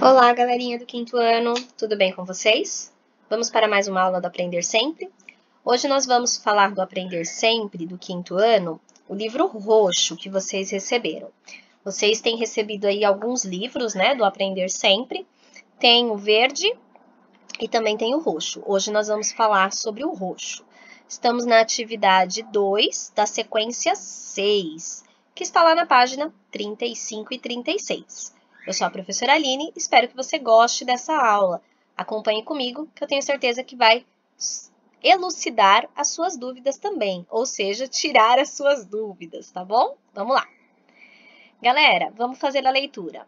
Olá, galerinha do quinto ano, tudo bem com vocês? Vamos para mais uma aula do Aprender Sempre? Hoje nós vamos falar do Aprender Sempre do quinto ano, o livro roxo que vocês receberam. Vocês têm recebido aí alguns livros, né, do Aprender Sempre. Tem o verde e também tem o roxo. Hoje nós vamos falar sobre o roxo. Estamos na atividade 2 da sequência 6, que está lá na página 35 e 36. Eu sou a professora Aline, espero que você goste dessa aula. Acompanhe comigo, que eu tenho certeza que vai elucidar as suas dúvidas também, ou seja, tirar as suas dúvidas, tá bom? Vamos lá. Galera, vamos fazer a leitura.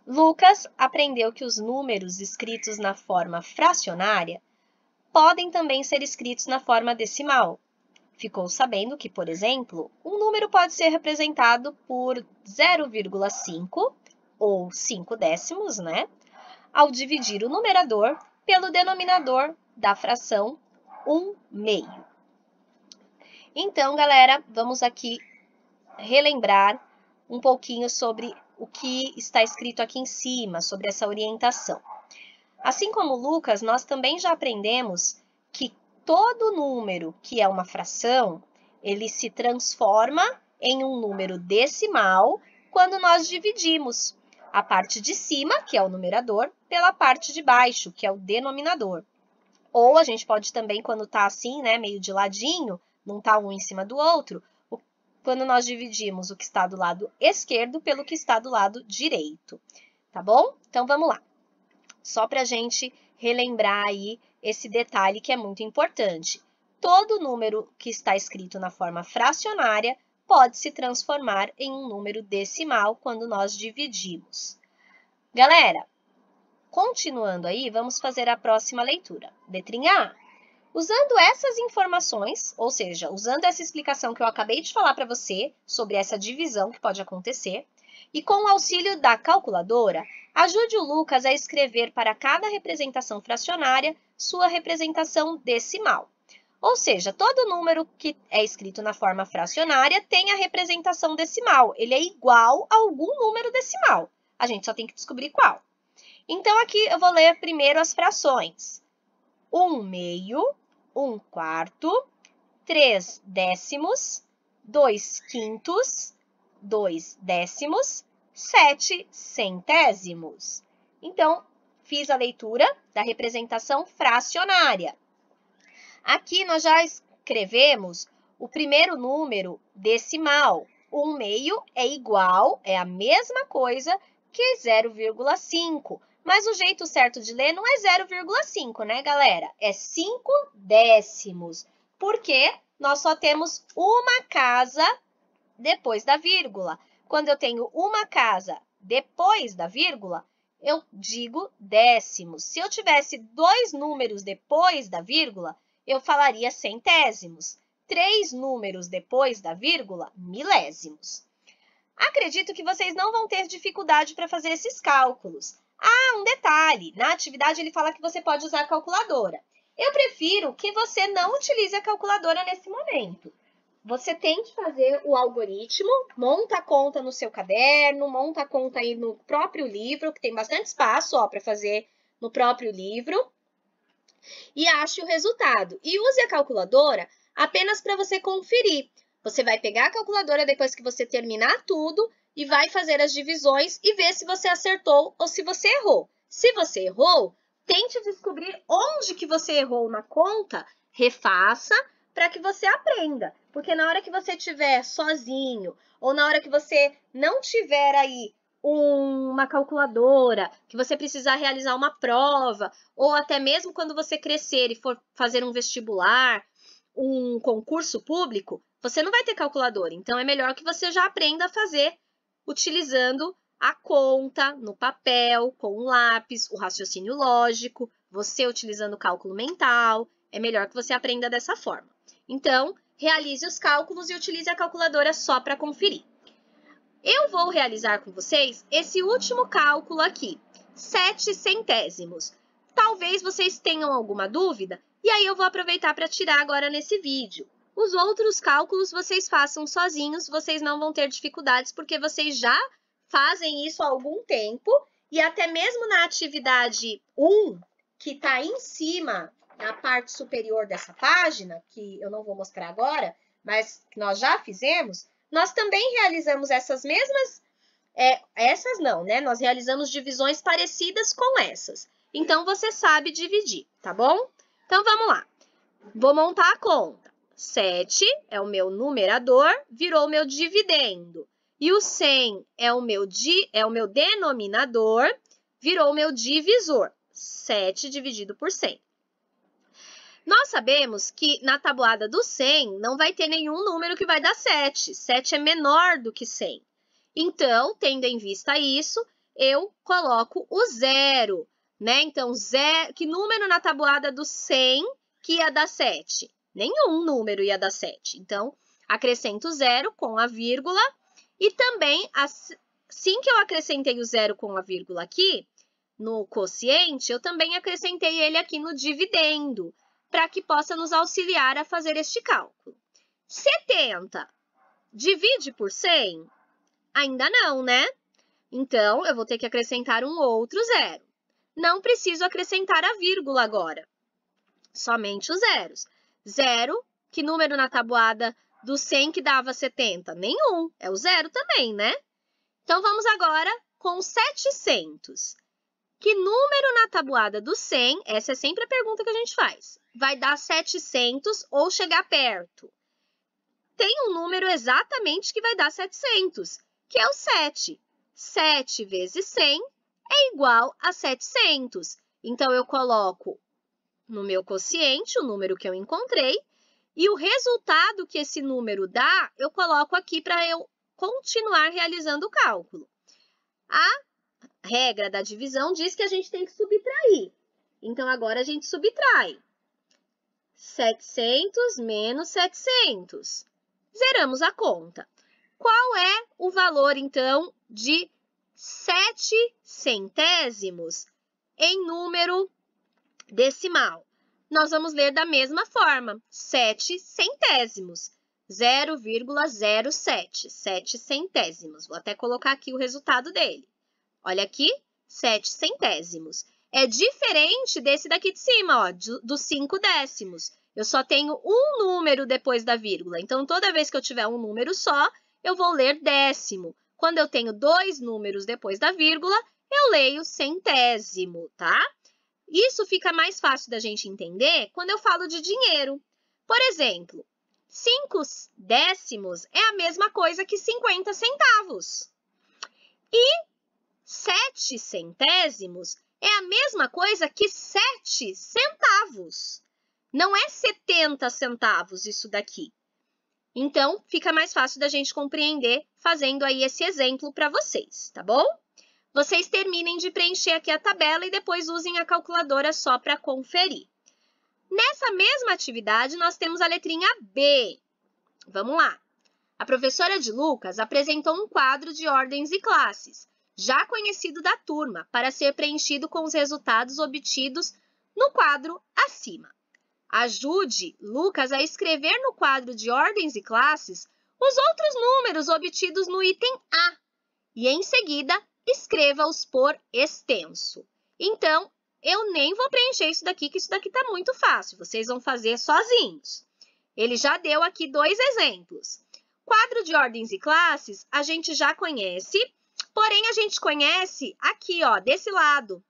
Lucas aprendeu que os números escritos na forma fracionária podem também ser escritos na forma decimal. Ficou sabendo que, por exemplo, um número pode ser representado por 0,5 ou 5 décimos, né? Ao dividir o numerador pelo denominador da fração 1/2. Então, galera, vamos aqui relembrar um pouquinho sobre o que está escrito aqui em cima, sobre essa orientação. Assim como o Lucas, nós também já aprendemos que todo número que é uma fração, ele se transforma em um número decimal quando nós dividimos a parte de cima, que é o numerador, pela parte de baixo, que é o denominador. Ou a gente pode também, quando está assim, né, meio de ladinho, não está um em cima do outro, quando nós dividimos o que está do lado esquerdo pelo que está do lado direito, tá bom? Então, vamos lá. Só para a gente relembrar aí esse detalhe que é muito importante. Todo número que está escrito na forma fracionária pode se transformar em um número decimal quando nós dividimos. Galera, continuando aí, vamos fazer a próxima leitura. Letrinha A. Usando essas informações, ou seja, usando essa explicação que eu acabei de falar para você sobre essa divisão que pode acontecer, e com o auxílio da calculadora, ajude o Lucas a escrever para cada representação fracionária sua representação decimal. Ou seja, todo número que é escrito na forma fracionária tem a representação decimal. Ele é igual a algum número decimal. A gente só tem que descobrir qual. Então, aqui eu vou ler primeiro as frações. 1/2, 1/4, 3 décimos, 2 quintos, 2 décimos, 7 centésimos. Então, fiz a leitura da representação fracionária. Aqui nós já escrevemos o primeiro número decimal. 1/2 é igual, é a mesma coisa que 0,5. Mas o jeito certo de ler não é 0,5, né, galera? É 5 décimos. Porque nós só temos uma casa depois da vírgula. Quando eu tenho uma casa depois da vírgula, eu digo décimos. Se eu tivesse dois números depois da vírgula, eu falaria centésimos. 3 números depois da vírgula, milésimos. Acredito que vocês não vão ter dificuldade para fazer esses cálculos. Ah, um detalhe, na atividade ele fala que você pode usar a calculadora. Eu prefiro que você não utilize a calculadora nesse momento. Você tente fazer o algoritmo, monta a conta no seu caderno, monta a conta aí no próprio livro, que tem bastante espaço para fazer no próprio livro, e ache o resultado. E use a calculadora apenas para você conferir. Você vai pegar a calculadora depois que você terminar tudo e vai fazer as divisões e ver se você acertou ou se você errou. Se você errou, tente descobrir onde que você errou na conta, refaça para que você aprenda. Porque na hora que você estiver sozinho ou na hora que você não tiver aí uma calculadora, que você precisar realizar uma prova, ou até mesmo quando você crescer e for fazer um vestibular, um concurso público, você não vai ter calculadora. Então, é melhor que você já aprenda a fazer utilizando a conta no papel, com um lápis, o raciocínio lógico, você utilizando o cálculo mental. É melhor que você aprenda dessa forma. Então, realize os cálculos e utilize a calculadora só para conferir. Eu vou realizar com vocês esse último cálculo aqui, 7 centésimos. Talvez vocês tenham alguma dúvida, e aí eu vou aproveitar para tirar agora nesse vídeo. Os outros cálculos vocês façam sozinhos, vocês não vão ter dificuldades, porque vocês já fazem isso há algum tempo, E até mesmo na atividade 1, que está em cima, na parte superior dessa página, que eu não vou mostrar agora, mas que nós já fizemos, nós também realizamos essas mesmas, essas não, né? Nós realizamos divisões parecidas com essas. Então, você sabe dividir, tá bom? Então, vamos lá. Vou montar a conta. 7 é o meu numerador, virou o meu dividendo. E o 100 é o meu denominador, virou o meu divisor. 7 dividido por 100. Nós sabemos que na tabuada do 100 não vai ter nenhum número que vai dar 7. 7 é menor do que 100. Então, tendo em vista isso, eu coloco o 0, né? Então, que número na tabuada do 100 que ia dar 7? Nenhum número ia dar 7. Então, acrescento 0 com a vírgula e também, assim que eu acrescentei o 0 com a vírgula aqui, no quociente, eu também acrescentei ele aqui no dividendo, para que possa nos auxiliar a fazer este cálculo. 70 divide por 100? Ainda não, né? Então, eu vou ter que acrescentar um outro 0. Não preciso acrescentar a vírgula agora, somente os zeros. 0, que número na tabuada do 100 que dava 70? Nenhum, é o 0 também, né? Então, vamos agora com 700. Que número na tabuada do 100, essa é sempre a pergunta que a gente faz, vai dar 700 ou chegar perto? Tem um número exatamente que vai dar 700, que é o 7. 7 vezes 100 é igual a 700. Então, eu coloco no meu quociente o número que eu encontrei e o resultado que esse número dá, eu coloco aqui para eu continuar realizando o cálculo. A regra da divisão diz que a gente tem que subtrair. Então, agora a gente subtrai. 700 menos 700. Zeramos a conta. Qual é o valor, então, de 7 centésimos em número decimal? Nós vamos ler da mesma forma, 7 centésimos, 0,07, 7 centésimos. Vou até colocar aqui o resultado dele. Olha aqui, 7 centésimos. É diferente desse daqui de cima, ó, dos 5 décimos. Eu só tenho um número depois da vírgula. Então, toda vez que eu tiver um número só, eu vou ler décimo. Quando eu tenho 2 números depois da vírgula, eu leio centésimo, tá? Isso fica mais fácil da gente entender quando eu falo de dinheiro. Por exemplo, 5 décimos é a mesma coisa que 50 centavos. E 7 centésimos é a mesma coisa que 7 centavos. Não é 70 centavos isso daqui. Então, fica mais fácil da gente compreender fazendo aí esse exemplo para vocês, tá bom? Vocês terminem de preencher aqui a tabela e depois usem a calculadora só para conferir. Nessa mesma atividade, nós temos a letrinha B. Vamos lá. A professora de Lucas apresentou um quadro de ordens e classes, já conhecido da turma, para ser preenchido com os resultados obtidos no quadro acima. Ajude Lucas a escrever no quadro de ordens e classes os outros números obtidos no item A e, em seguida, escreva-os por extenso. Então, eu nem vou preencher isso daqui, que isso daqui está muito fácil. Vocês vão fazer sozinhos. Ele já deu aqui 2 exemplos. Quadro de ordens e classes, a gente já conhece, porém, a gente conhece aqui, ó, desse lado,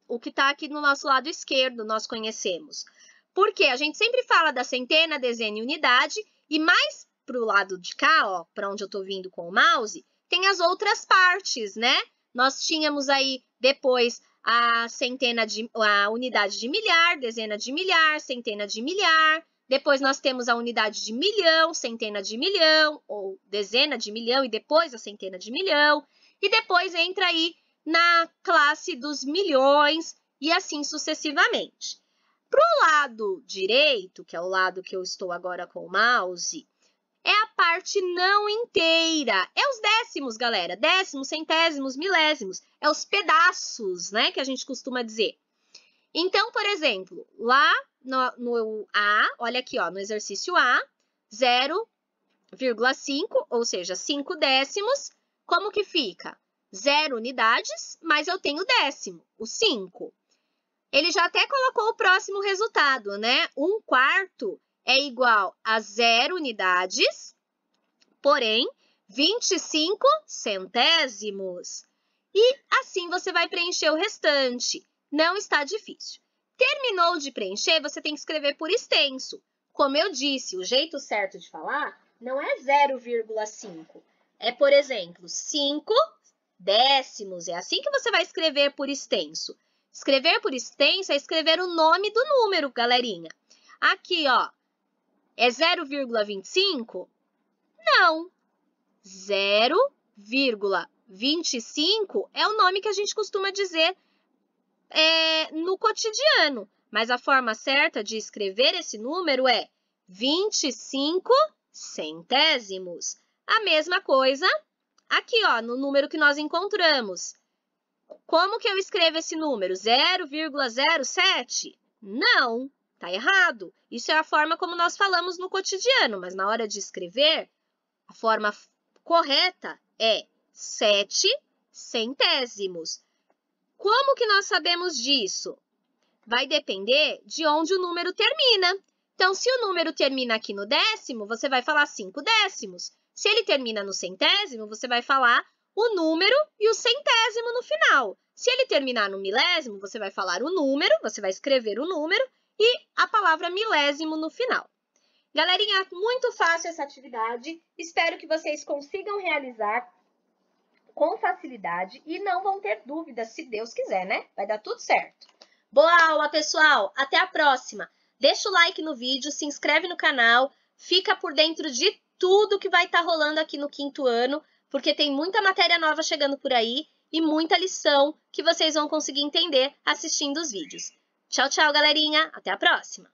o que está aqui no nosso lado esquerdo, nós conhecemos. Porque a gente sempre fala da centena, dezena e unidade, e mais para o lado de cá, ó, para onde eu estou vindo com o mouse, tem as outras partes, né? Nós tínhamos aí depois a unidade de milhar, dezena de milhar, centena de milhar. Depois nós temos a unidade de milhão, centena de milhão, ou dezena de milhão e depois a centena de milhão. E depois entra aí na classe dos milhões e assim sucessivamente. Para o lado direito, que é o lado que eu estou agora com o mouse, é a parte não inteira. É os décimos, galera. Décimos, centésimos, milésimos. É os pedaços, né, que a gente costuma dizer. Então, por exemplo, lá no A, olha aqui, ó, no exercício A, 0,5, ou seja, 5 décimos, como que fica? 0 unidades, mas eu tenho décimo, o 5. Ele já até colocou o próximo resultado, né? 1/4 é igual a 0 unidades, porém, 25 centésimos. E assim você vai preencher o restante. Não está difícil. Terminou de preencher, você tem que escrever por extenso. Como eu disse, o jeito certo de falar não é 0,5. É, por exemplo, 5 décimos. É assim que você vai escrever por extenso. Escrever por extenso é escrever o nome do número, galerinha. Aqui, ó, é 0,25? Não. 0,25 é o nome que a gente costuma dizer no cotidiano. Mas a forma certa de escrever esse número é 25 centésimos. A mesma coisa aqui, ó, no número que nós encontramos. Como que eu escrevo esse número? 0,07? Não, tá errado. Isso é a forma como nós falamos no cotidiano, mas na hora de escrever, a forma correta é 7 centésimos. Como que nós sabemos disso? Vai depender de onde o número termina. Então, se o número termina aqui no décimo, você vai falar 5 décimos. Se ele termina no centésimo, você vai falar o número e o centésimo no final. Se ele terminar no milésimo, você vai falar o número, você vai escrever o número e a palavra milésimo no final. Galerinha, muito fácil essa atividade. Espero que vocês consigam realizar com facilidade e não vão ter dúvidas, se Deus quiser, né? Vai dar tudo certo. Boa aula, pessoal! Até a próxima! Deixa o like no vídeo, se inscreve no canal, fica por dentro de tudo que vai estar rolando aqui no 5º ano, porque tem muita matéria nova chegando por aí e muita lição que vocês vão conseguir entender assistindo os vídeos. Tchau, tchau, galerinha! Até a próxima!